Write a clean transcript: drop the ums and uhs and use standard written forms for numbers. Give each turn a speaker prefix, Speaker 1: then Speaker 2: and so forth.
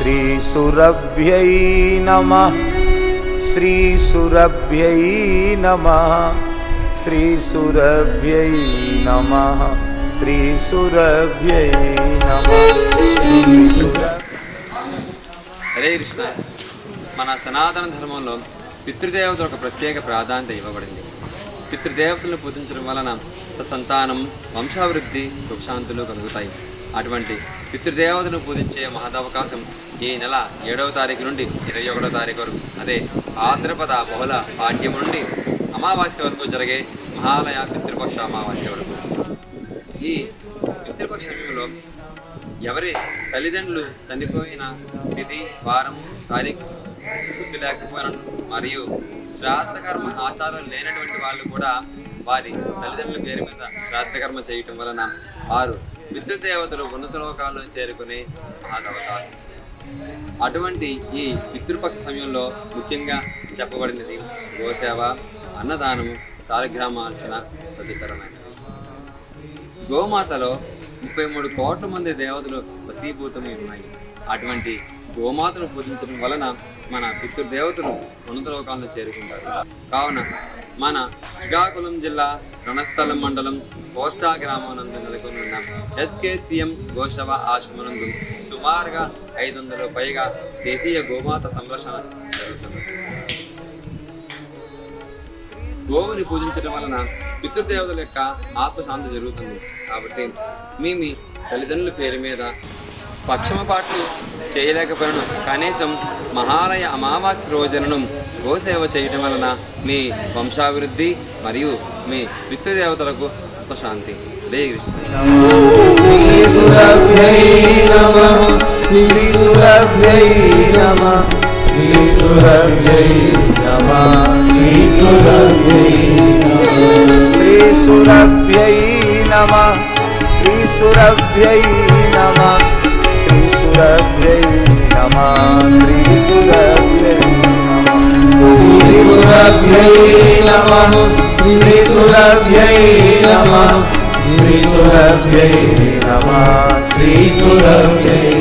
Speaker 1: श्रीसुरभ्यै नमः श्रीसुरभ्यै नमः श्रीसुरभ्यै नमः श्रीसुरभ्यै नमः।
Speaker 2: హరే కృష్ణ. మన సనాతన ధర్మంలో పితృదేవతలకు ప్రత్యేక ప్రాధాన్యత ఇవ్వబడింది. పితృదేవతలను పూజించడం వలన సంతానం, వంశాభివృద్ధి, సుఖశాంతులు కలుగుతాయి. అటువంటి పితృదేవతను పూజించే మహదవకాశం ఈ నెల 7వ తారీఖు నుండి 21వ తారీఖు వరకు, అదే భాద్రపద బహుళ పాడ్యం నుండి అమావాస్య వరకు జరిగే మహాలయ పితృపక్ష అమావాస్య వరకు. ఈ పితృపక్ష సమయంలో ఎవరి తల్లిదండ్రులు చనిపోయిన తిథి, వారం, తారీఖు గుర్తు లేకపోయిన మరియు శ్రాద్ధకర్మ ఆచారం లేనటువంటి వాళ్ళు కూడా వారి తల్లిదండ్రుల పేరు మీద శ్రాద్ధకర్మ చేయటం వలన వారు పితృదేవతలు ఉన్నత లోకాల్లో చేరుకునే మహాదవకాశం. అటువంటి ఈ పితృపక్ష సమయంలో ముఖ్యంగా చెప్పబడినది గోసేవ, అన్నదానము, సాలగ్రామార్చన తదితరమైనవి. గోమాతలో 33 కోట్ల మంది దేవతలు వశీభూతమై ఉన్నాయి. అటువంటి గోమాతను పూజించడం వలన మన పితృదేవతలు ఉన్నత లోకాలను చేరుకుంటారు. కావున మన శ్రీకాకుళం జిల్లా రణస్థలం మండలం కోస్టా గ్రామానందు నెలకొని ఉన్న SKCM గోశవ ఆశ్రమనందు సుమారుగా 500 పైగా దేశీయ గోమాత సంరక్షణ జరుగుతుంది. గోవుని పూజించడం వలన పితృదేవతల యొక్క ఆత్మశాంతి జరుగుతుంది. కాబట్టి మీ తల్లిదండ్రుల పేరు మీద పక్షమపాట్లు చేయలేకపోయిన కనీసం మహాలయ అమావాస్య రోజులను గోసేవ చేయడం వలన మీ వంశాభివృద్ధి మరియు మీ పితృదేవతలకు ఆత్మశాంతి. హరే కృష్ణ.
Speaker 1: श्रीसुरभ्यै नमः श्रीसुरभ्यै नमः श्रीसुरभ्यै नमः श्रीसुरभ्यै नमः श्रीसुरभ्यै नमः श्रीसुरभ्यै नमः श्रीसुरभ्यै नमः श्रीसुरभ्यै नमः श्रीसुरभ्यै